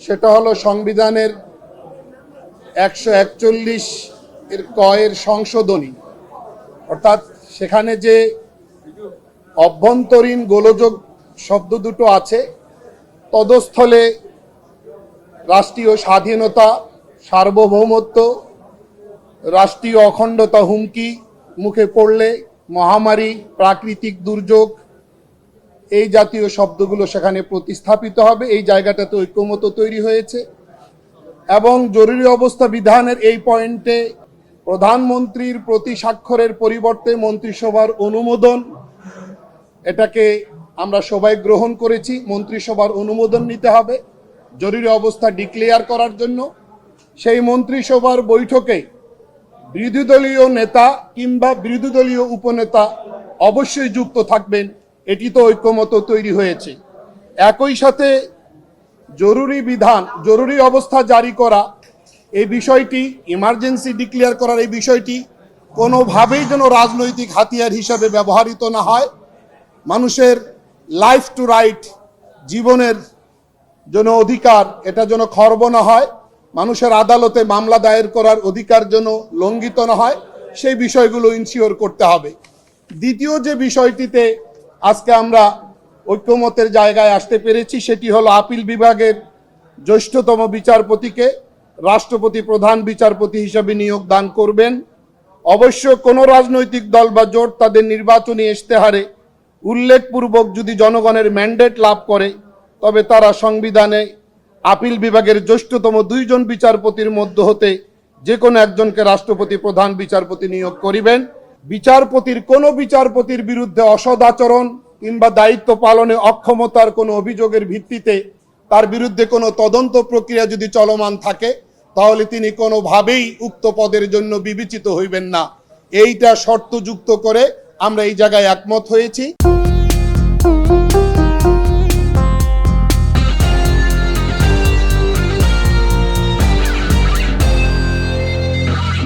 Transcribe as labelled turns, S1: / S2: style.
S1: সেটা হলো সংবিধানের 141 এর ক এর সংশোধনী। অর্থাৎ সেখানে যে অভ্যন্তরীণ গোলযোগ শব্দ দুটো আছে, তদস্থলে রাষ্ট্রীয় স্বাধীনতা, সার্বভৌমত্ব, রাষ্ট্রীয় অখণ্ডতা হুমকি মুখে পড়লে, মহামারী, প্রাকৃতিক দুর্যোগ, এই জাতীয় শব্দগুলো সেখানে প্রতিস্থাপিত হবে। এই জায়গাটাতে ঐক্যমত তৈরি হয়েছে এবং জরুরি অবস্থা বিধানের এই পয়েন্টে প্রধানমন্ত্রীর প্রতি স্বাক্ষরের পরিবর্তে মন্ত্রিসভার অনুমোদন, এটাকে আমরা সবাই গ্রহণ করেছি। মন্ত্রিসভার অনুমোদন নিতে হবে জরুরি অবস্থা ডিক্লেয়ার করার জন্য। সেই মন্ত্রিসভার বৈঠকে বিরোধী দলীয় নেতা কিংবা বিরোধী দলীয় উপনেতা অবশ্যই যুক্ত থাকবেন, এটি তো ঐক্যমত তৈরি হয়েছে। একই সাথে জরুরি অবস্থা জারি করা, এই বিষয়টি, ইমার্জেন্সি ডিক্লেয়ার করার এই বিষয়টি কোনোভাবেই যেন রাজনৈতিক হাতিয়ার হিসাবে ব্যবহৃত না হয়। মানুষের লাইফ টু রাইট, জীবনের জন্য অধিকার, এটা যেন খর্ব না হয়। মানুষের আদালতে মামলা দায়ের করার অধিকার যেন লঙ্ঘিত না হয়, সেই বিষয়গুলো ইনশিওর করতে হবে। দ্বিতীয় যে বিষয়টিতে আজকে আমরা ঐক্যমতের জায়গায় আসতে পেরেছি, সেটি হলো আপিল বিভাগের জ্যেষ্ঠতম বিচারপতিকে রাষ্ট্রপতি প্রধান বিচারপতি হিসেবে নিয়োগ দান করবেন। অবশ্য কোনো রাজনৈতিক দল বা জোট তাদের নির্বাচনী ইশতেহারে উল্লেখপূর্বক যদি জনগণের ম্যান্ডেট লাভ করে, তবে তারা সংবিধানে আপিল বিভাগের জ্যেষ্ঠতম 2 জন বিচারপতির মধ্য হতে যে কোনো একজনকে রাষ্ট্রপতি প্রধান বিচারপতি নিয়োগ করিবেন। কোনো বিচারপতির বিরুদ্ধে অসদাচরণ কিংবা দায়িত্ব পালনে অক্ষমতার কোনো অভিযোগের ভিত্তিতে তার বিরুদ্ধে কোনো তদন্ত প্রক্রিয়া যদি চলমান থাকে, তাহলে তিনি কোনোভাবেই উক্ত পদের জন্য বিবেচিত হইবেন না। এইটা শর্তযুক্ত করে আমরা এই জায়গায় একমত হয়েছি।